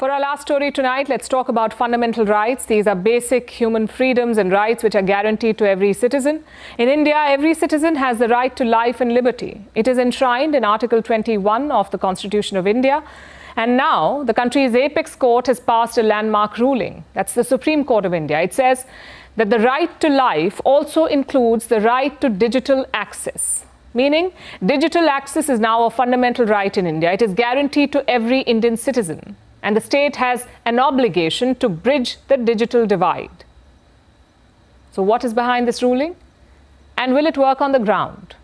For our last story tonight, let's talk about fundamental rights. These are basic human freedoms and rights which are guaranteed to every citizen. In India, every citizen has the right to life and liberty. It is enshrined in Article 21 of the Constitution of India. And now, the country's apex court has passed a landmark ruling. That's the Supreme Court of India. It says that the right to life also includes the right to digital access. Meaning, digital access is now a fundamental right in India. It is guaranteed to every Indian citizen. And the state has an obligation to bridge the digital divide. So what is behind this ruling? And will it work on the ground?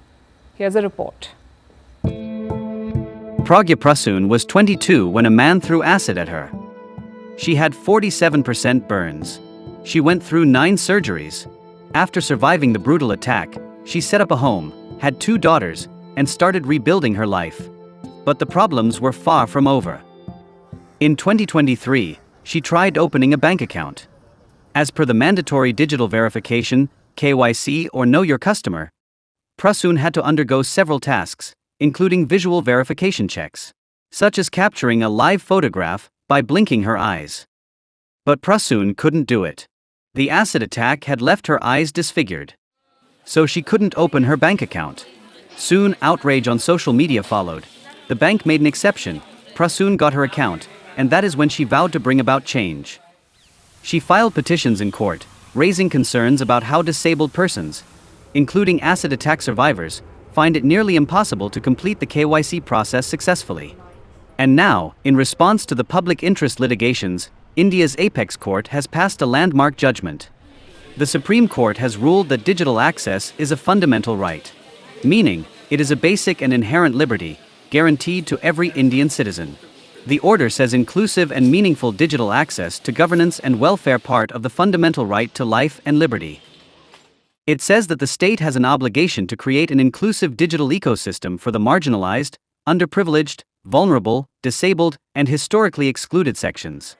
Here's a report. Pragya Prasoon was 22 when a man threw acid at her. She had 47% burns. She went through 9 surgeries. After surviving the brutal attack, she set up a home, had 2 daughters, and started rebuilding her life. But the problems were far from over. In 2023, she tried opening a bank account. As per the mandatory digital verification, KYC or Know Your Customer, Prasoon had to undergo several tasks, including visual verification checks, such as capturing a live photograph by blinking her eyes. But Prasoon couldn't do it. The acid attack had left her eyes disfigured. So she couldn't open her bank account. Soon, outrage on social media followed. The bank made an exception. Prasoon got her account, and that is when she vowed to bring about change. She filed petitions in court, raising concerns about how disabled persons, including acid attack survivors, find it nearly impossible to complete the KYC process successfully. And now, in response to the public interest litigations, India's apex court has passed a landmark judgment. The Supreme Court has ruled that digital access is a fundamental right, meaning it is a basic and inherent liberty guaranteed to every Indian citizen. The order says inclusive and meaningful digital access to governance and welfare part of the fundamental right to life and liberty. It says that the state has an obligation to create an inclusive digital ecosystem for the marginalized, underprivileged, vulnerable, disabled, and historically excluded sections.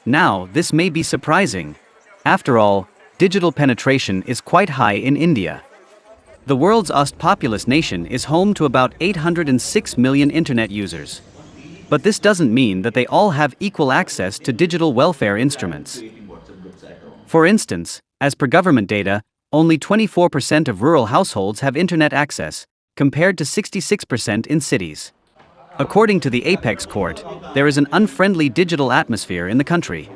Now, this may be surprising. After all, digital penetration is quite high in India. The world's populous nation is home to about 806 million internet users. But this doesn't mean that they all have equal access to digital welfare instruments. For instance, as per government data, only 24% of rural households have internet access, compared to 66% in cities. According to the apex court, there is an unfriendly digital atmosphere in the country.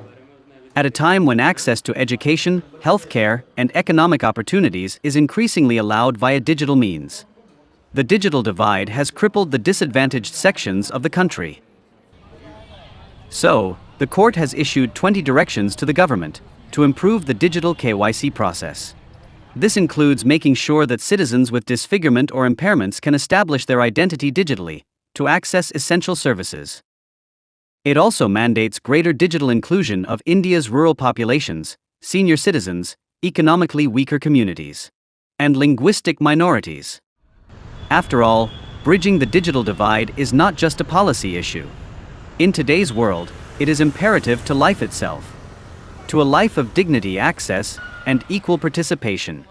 At a time when access to education, healthcare, and economic opportunities is increasingly allowed via digital means. The digital divide has crippled the disadvantaged sections of the country. So, the court has issued 20 directions to the government to improve the digital KYC process. This includes making sure that citizens with disfigurement or impairments can establish their identity digitally to access essential services. It also mandates greater digital inclusion of India's rural populations, senior citizens, economically weaker communities, and linguistic minorities. After all, bridging the digital divide is not just a policy issue. In today's world, it is imperative to life itself, to a life of dignity, access, and equal participation.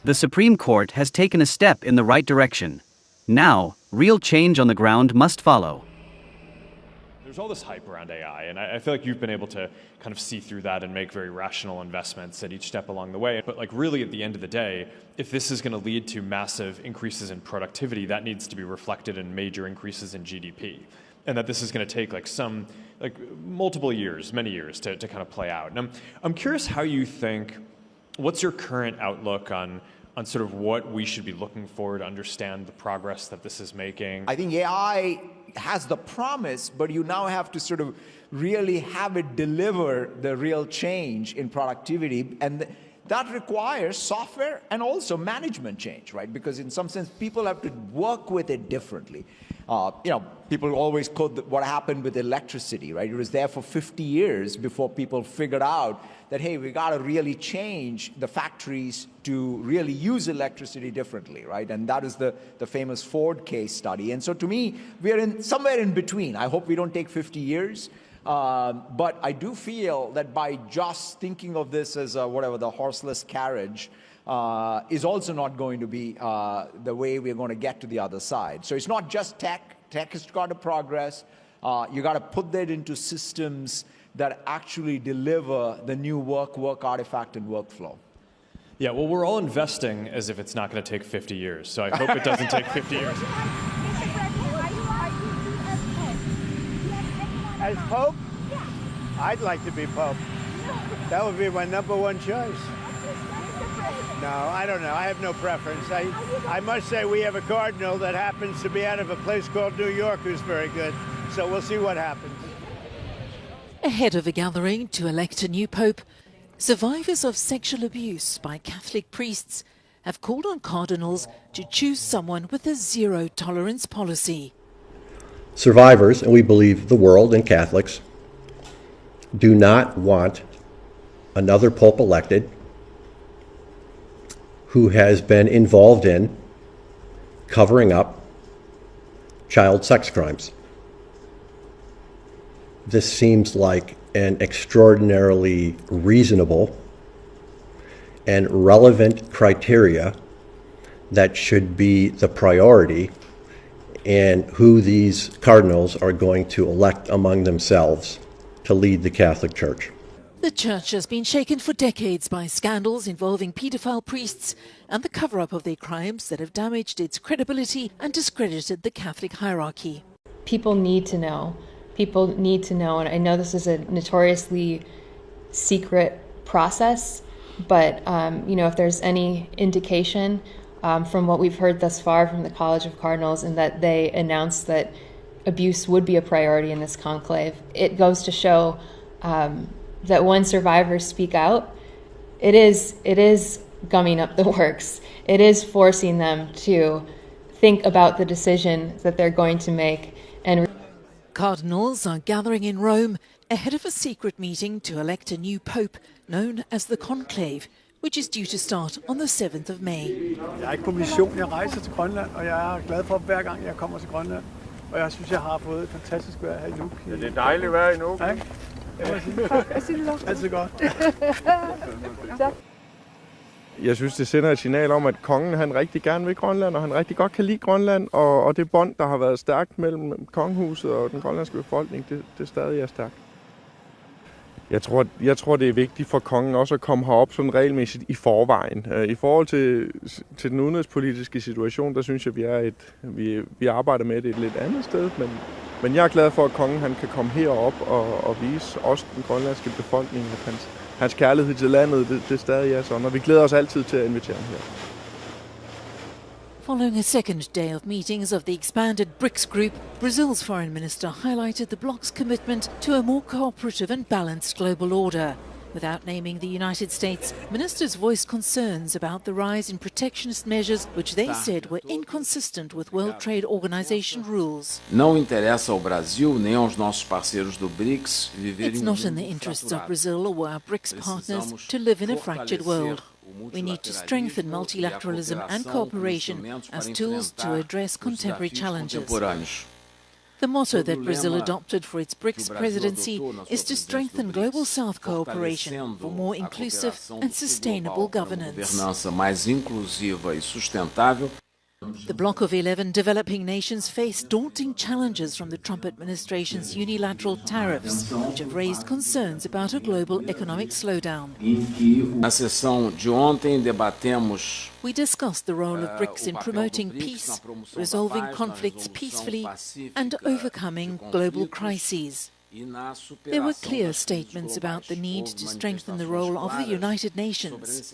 The Supreme Court has taken a step in the right direction. Now, real change on the ground must follow. There's all this hype around AI, and I feel like you've been able to kind of see through that and make very rational investments at each step along the way. But like really at the end of the day, if this is going to lead to massive increases in productivity, that needs to be reflected in major increases in GDP. And that this is going to take multiple years, many years to kind of play out. And I'm curious how you think, what's your current outlook on sort of what we should be looking for to understand the progress that this is making? I think AI has the promise, but you now have to sort of really have it deliver the real change in productivity. And that requires software and also management change, right? Because in some sense, people have to work with it differently. People always quote what happened with electricity, right? It was there for 50 years before people figured out that, hey, we got to really change the factories to really use electricity differently, right? And that is the famous Ford case study. And so to me, we are somewhere in between. I hope we don't take 50 years. But I do feel that by just thinking of this as the horseless carriage, is also not going to be the way we're going to get to the other side. So it's not just tech. Tech has got to progress. You got to put that into systems that actually deliver the new work artifact and workflow. Yeah, well, we're all investing as if it's not going to take 50 years. So I hope it doesn't take 50 years. As Pope? I'd like to be Pope. That would be my #1 choice. No, I don't know. I have no preference. I must say we have a cardinal that happens to be out of a place called New York who's very good. So we'll see what happens. Ahead of a gathering to elect a new pope, survivors of sexual abuse by Catholic priests have called on cardinals to choose someone with a zero-tolerance policy. Survivors, and we believe the world and Catholics, do not want another pope elected who has been involved in covering up child sex crimes. This seems like an extraordinarily reasonable and relevant criteria that should be the priority in who these cardinals are going to elect among themselves to lead the Catholic Church. The Church has been shaken for decades by scandals involving paedophile priests and the cover-up of their crimes that have damaged its credibility and discredited the Catholic hierarchy. People need to know. People need to know, and I know this is a notoriously secret process, but if there's any indication from what we've heard thus far from the College of Cardinals, and that they announced that abuse would be a priority in this conclave, it goes to show that when survivors speak out, it is gumming up the works. It is forcing them to think about the decision that they're going to make. And cardinals are gathering in Rome ahead of a secret meeting to elect a new pope known as the Conclave, which is due to start on the 7th of May. Jeg er på mission. Jeg rejser til Grønland, og jeg er glad for hver gang jeg kommer til Grønland. Og jeg synes, jeg har fået et fantastisk vejr her i Nuuk. Ja, det er dejligt vejr i Nuuk. Ja. Altid godt. Jeg synes, det sender et signal om, at kongen han rigtig gerne vil Grønland, og han rigtig godt kan lide Grønland, og det bånd, der har været stærkt mellem kongehuset og den grønlandske befolkning, det stadig er stærkt. Jeg tror, det er vigtigt for kongen også at komme herop sådan regelmæssigt i forvejen. I forhold til den udenrigspolitiske situation, der synes jeg, vi arbejder med det et lidt andet sted, men jeg er glad for, at kongen han kan komme herop og vise også den grønlandske befolkning, at hans kærlighed til landet, det stadig er sådan, og vi glæder os altid til at invitere ham her. Following a second day of meetings of the expanded BRICS group, Brazil's foreign minister highlighted the bloc's commitment to a more cooperative and balanced global order. Without naming the United States, ministers voiced concerns about the rise in protectionist measures, which they said were inconsistent with World Trade Organization rules. Não interessa ao Brasil nem aos nossos parceiros do BRICS viverem. It's not in the interests of Brazil or our BRICS partners to live in a fractured world. We need to strengthen multilateralism and cooperation as tools to address contemporary challenges. The motto that Brazil adopted for its BRICS presidency is to strengthen Global South cooperation for more inclusive and sustainable governance. The bloc of 11 developing nations face daunting challenges from the Trump administration's unilateral tariffs, which have raised concerns about a global economic slowdown. Na sessão de ontem debatemos. We discussed the role of BRICS in promoting peace, resolving conflicts peacefully, and overcoming global crises. There were clear statements about the need to strengthen the role of the United Nations,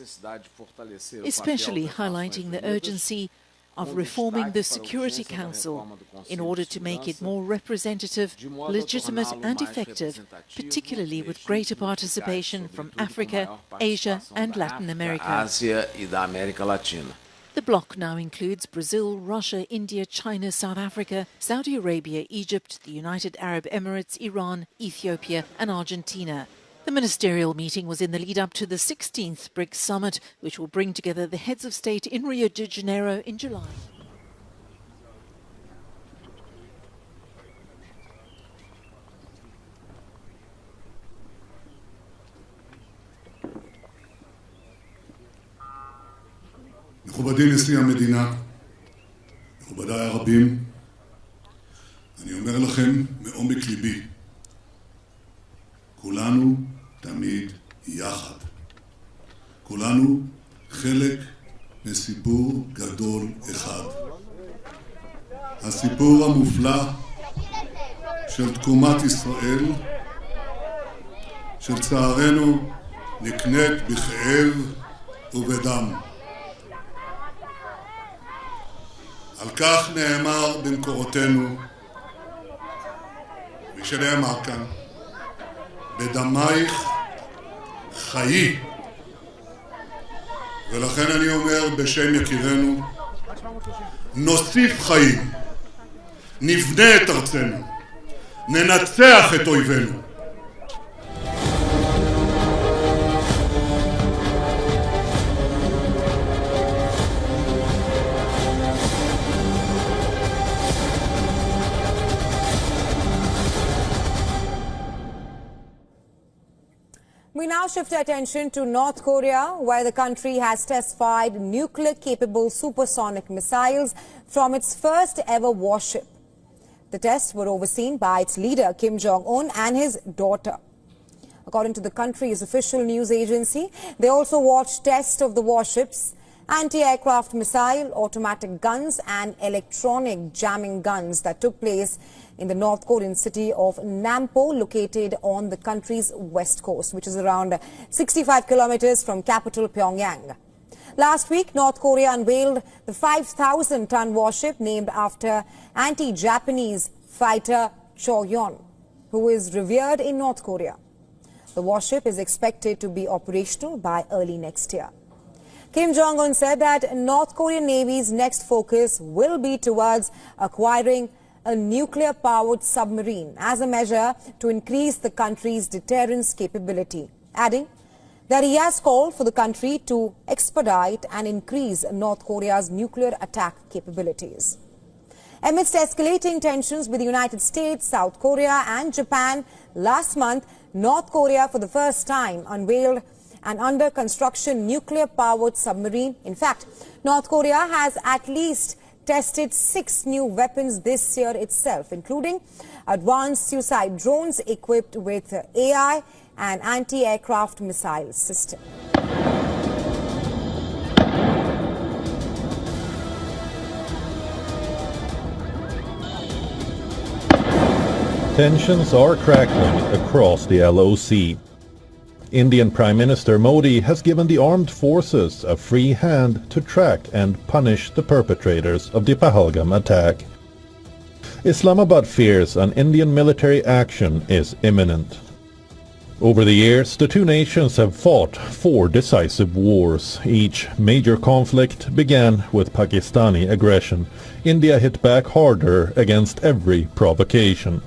especially highlighting the urgency of reforming the Security Council in order to make it more representative, legitimate and effective, particularly with greater participation from Africa, Asia and Latin America. The bloc now includes Brazil, Russia, India, China, South Africa, Saudi Arabia, Egypt, the United Arab Emirates, Iran, Ethiopia and Argentina. The ministerial meeting was in the lead-up to the 16th BRICS summit, which will bring together the heads of state in Rio de Janeiro in July. מכובדי נשיא המדינה, מכובדיי הרבים, אני אומר לכם מעומק ליבי. כולנו תמיד יחד. כולנו חלק מסיפור גדול אחד. הסיפור המופלא של תקומת ישראל, שלצערנו נקנית בכאב ובדם. על כך נאמר במקורותינו, ושנאמר כאן, בדמייך חיי. ולכן אני אומר בשם יקירנו, נוסיף חיים, נבנה את ארצנו, ננצח את אויבינו. We now shift our attention to North Korea, where the country has test-fired nuclear-capable supersonic missiles from its first-ever warship. The tests were overseen by its leader, Kim Jong-un, and his daughter. According to the country's official news agency, they also watched tests of the warships, anti-aircraft missile, automatic guns, and electronic jamming guns that took place in the North Korean city of Nampo, located on the country's west coast, which is around 65 kilometers from capital Pyongyang. Last week, North Korea unveiled the 5,000-ton warship named after anti-Japanese fighter Cho Yon, who is revered in North Korea. The warship is expected to be operational by early next year. Kim Jong-un said that North Korean Navy's next focus will be towards acquiring a nuclear-powered submarine as a measure to increase the country's deterrence capability, adding that he has called for the country to expedite and increase North Korea's nuclear attack capabilities. Amidst escalating tensions with the United States, South Korea and Japan, last month, North Korea for the first time unveiled an under-construction nuclear-powered submarine. In fact, North Korea has at least tested 6 new weapons this year itself, including advanced suicide drones equipped with AI and anti-aircraft missile system. Tensions are crackling across the LOC. Indian Prime Minister Modi has given the armed forces a free hand to track and punish the perpetrators of the Pahalgam attack. Islamabad fears an Indian military action is imminent. Over the years, the two nations have fought 4 decisive wars. Each major conflict began with Pakistani aggression. India hit back harder against every provocation.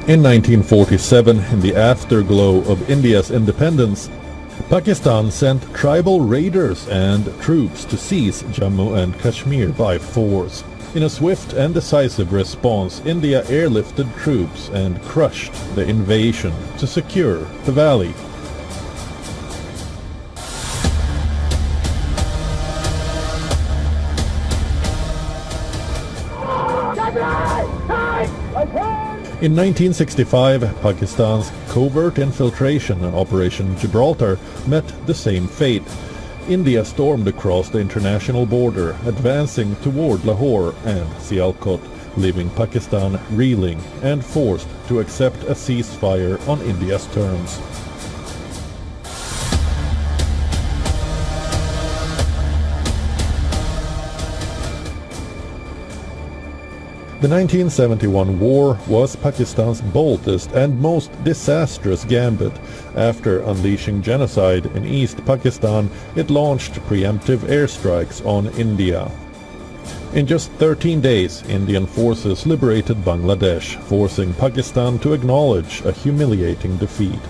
In 1947, in the afterglow of India's independence, Pakistan sent tribal raiders and troops to seize Jammu and Kashmir by force. In a swift and decisive response, India airlifted troops and crushed the invasion to secure the valley. In 1965, Pakistan's covert infiltration Operation Gibraltar met the same fate. India stormed across the international border, advancing toward Lahore and Sialkot, leaving Pakistan reeling and forced to accept a ceasefire on India's terms. The 1971 war was Pakistan's boldest and most disastrous gambit. After unleashing genocide in East Pakistan, it launched preemptive airstrikes on India. In just 13 days, Indian forces liberated Bangladesh, forcing Pakistan to acknowledge a humiliating defeat.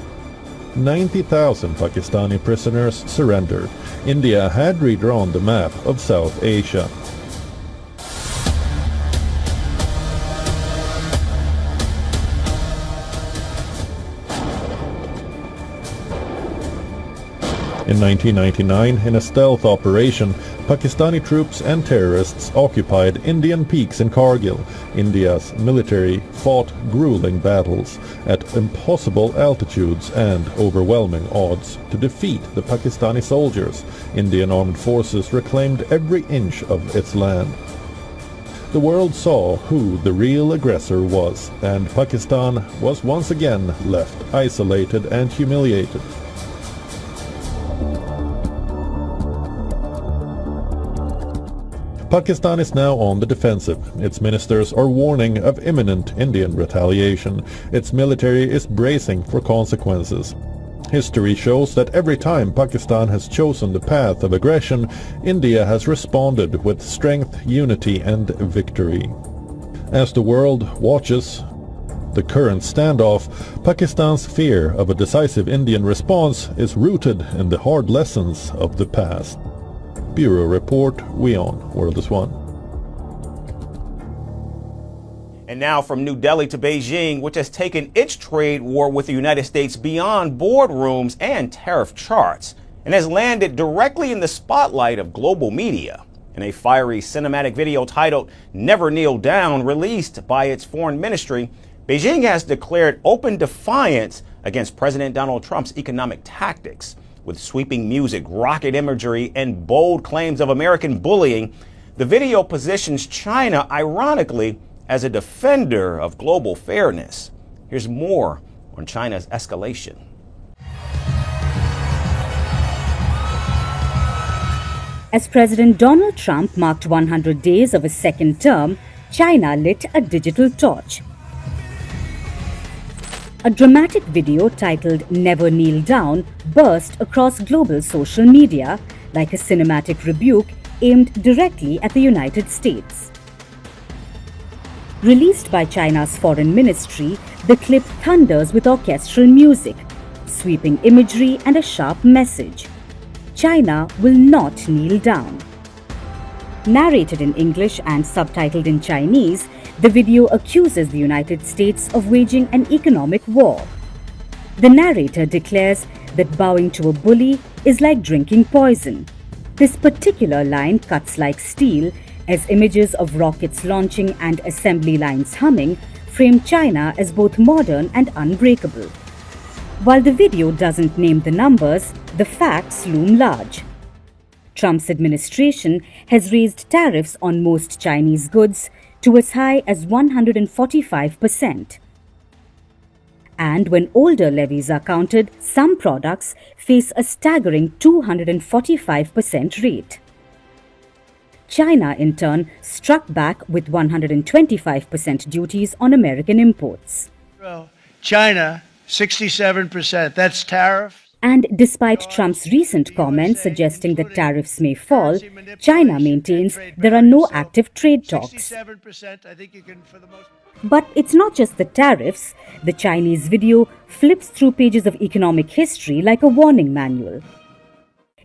90,000 Pakistani prisoners surrendered. India had redrawn the map of South Asia. In 1999, in a stealth operation, Pakistani troops and terrorists occupied Indian peaks in Kargil. India's military fought grueling battles at impossible altitudes and overwhelming odds to defeat the Pakistani soldiers. Indian armed forces reclaimed every inch of its land. The world saw who the real aggressor was, and Pakistan was once again left isolated and humiliated. Pakistan is now on the defensive. Its ministers are warning of imminent Indian retaliation. Its military is bracing for consequences. History shows that every time Pakistan has chosen the path of aggression, India has responded with strength, unity and victory. As the world watches the current standoff, Pakistan's fear of a decisive Indian response is rooted in the hard lessons of the past. Bureau Report, WION, World is One. And now from New Delhi to Beijing, which has taken its trade war with the United States beyond boardrooms and tariff charts, and has landed directly in the spotlight of global media. In a fiery cinematic video titled Never Kneel Down, released by its foreign ministry, Beijing has declared open defiance against President Donald Trump's economic tactics. With sweeping music, rocket imagery, and bold claims of American bullying, the video positions China, ironically, as a defender of global fairness. Here's more on China's escalation. As President Donald Trump marked 100 days of his second term, China lit a digital torch. A dramatic video titled Never Kneel Down burst across global social media like a cinematic rebuke aimed directly at the United States. Released by China's foreign ministry, the clip thunders with orchestral music, sweeping imagery and a sharp message. China will not kneel down. Narrated in English and subtitled in Chinese, the video accuses the United States of waging an economic war. The narrator declares that bowing to a bully is like drinking poison. This particular line cuts like steel as images of rockets launching and assembly lines humming frame China as both modern and unbreakable. While the video doesn't name the numbers, the facts loom large. Trump's administration has raised tariffs on most Chinese goods to as high as 145%. And when older levies are counted, some products face a staggering 245% rate. China, in turn, struck back with 125% duties on American imports. China, 67%, that's tariff. And despite Trump's recent comments suggesting that tariffs may fall, China maintains there are no active trade talks. But it's not just the tariffs. The Chinese video flips through pages of economic history like a warning manual.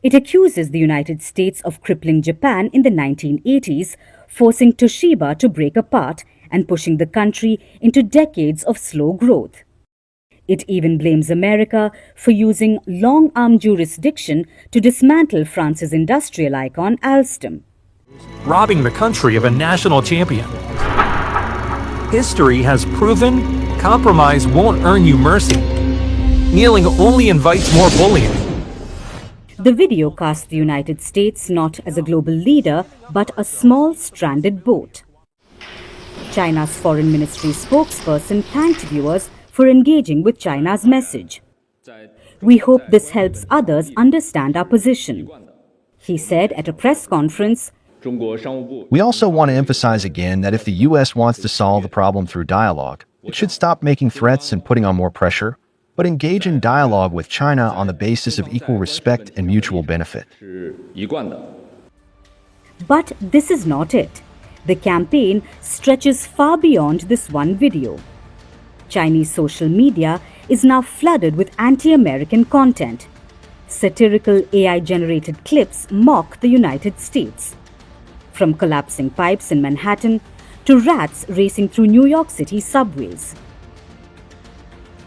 It accuses the United States of crippling Japan in the 1980s, forcing Toshiba to break apart and pushing the country into decades of slow growth. It even blames America for using long-arm jurisdiction to dismantle France's industrial icon Alstom. Robbing the country of a national champion. History has proven compromise won't earn you mercy. Kneeling only invites more bullying. The video casts the United States not as a global leader, but a small stranded boat. China's foreign ministry spokesperson thanked viewers for engaging with China's message. We hope this helps others understand our position. He said at a press conference, we also want to emphasize again that if the U.S. wants to solve the problem through dialogue, it should stop making threats and putting on more pressure, but engage in dialogue with China on the basis of equal respect and mutual benefit. But this is not it. The campaign stretches far beyond this one video. Chinese social media is now flooded with anti-American content. Satirical AI-generated clips mock the United States. From collapsing pipes in Manhattan to rats racing through New York City subways.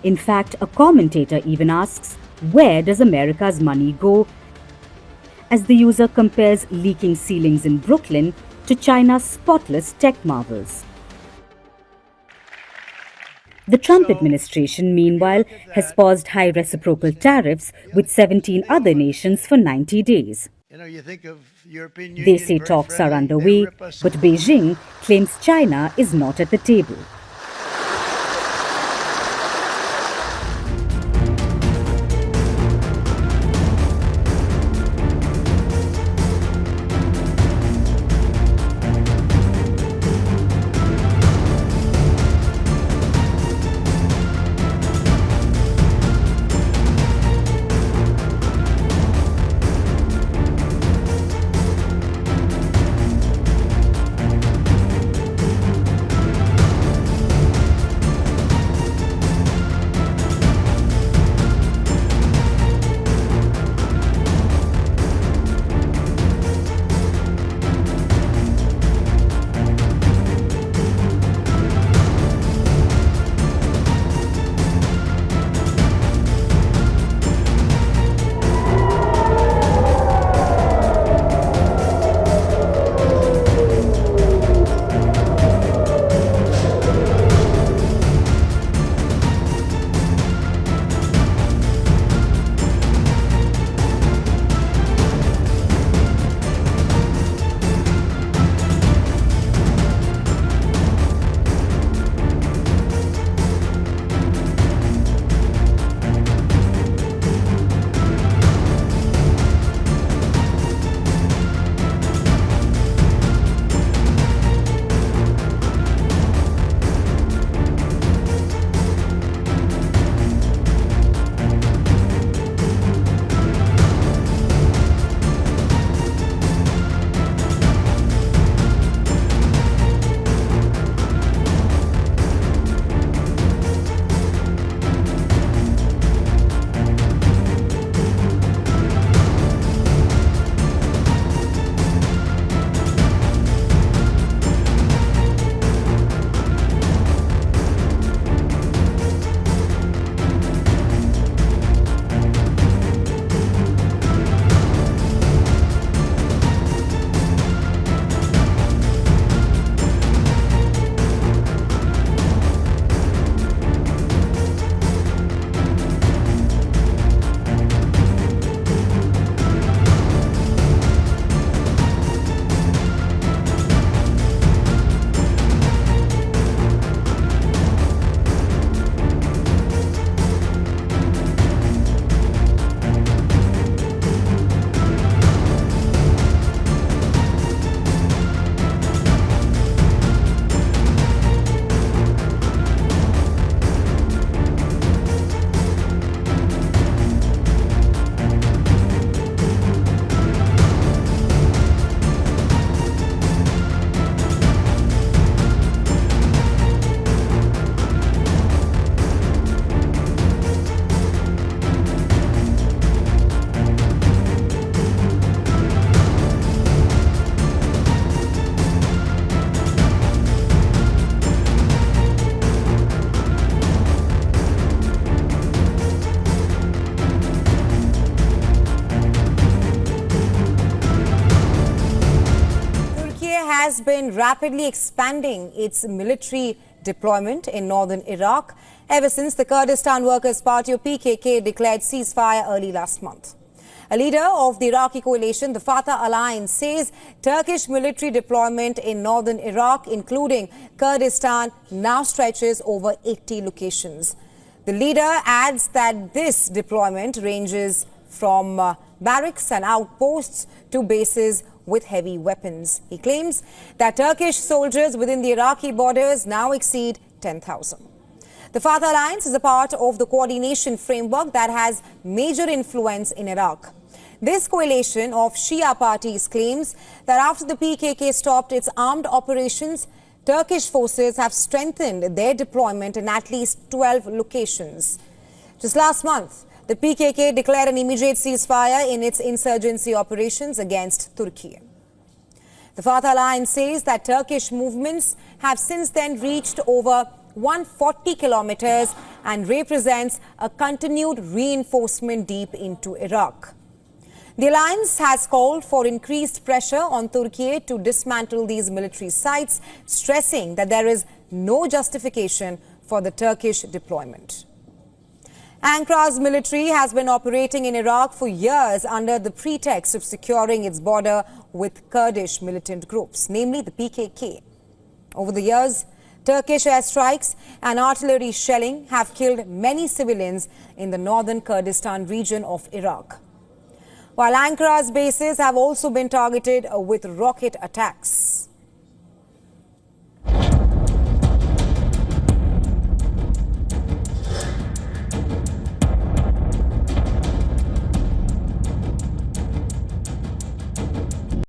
In fact, a commentator even asks, where does America's money go as the user compares leaking ceilings in Brooklyn to China's spotless tech marvels. The Trump administration, meanwhile, has paused high reciprocal tariffs with 17 other nations for 90 days. They say talks are underway, but Beijing claims China is not at the table. has been rapidly expanding its military deployment in northern Iraq ever since the Kurdistan Workers' Party or PKK declared ceasefire early last month. A leader of the Iraqi coalition, the Fatah Alliance, says Turkish military deployment in northern Iraq, including Kurdistan, now stretches over 80 locations. The leader adds that this deployment ranges from barracks and outposts to bases with heavy weapons. He claims that Turkish soldiers within the Iraqi borders now exceed 10,000. The Fatah Alliance is a part of the coordination framework that has major influence in Iraq. This coalition of Shia parties claims that after the PKK stopped its armed operations, Turkish forces have strengthened their deployment in at least 12 locations. Just last month, the PKK declared an immediate ceasefire in its insurgency operations against Turkey. The Fatah Alliance says that Turkish movements have since then reached over 140 kilometers and represents a continued reinforcement deep into Iraq. The alliance has called for increased pressure on Turkey to dismantle these military sites, stressing that there is no justification for the Turkish deployment. Ankar's military has been operating in Iraq for years under the pretext of securing its border with Kurdish militant groups, namely the PKK. Over the years, Turkish airstrikes and artillery shelling have killed many civilians in the northern Kurdistan region of Iraq, while Ankara's bases have also been targeted with rocket attacks.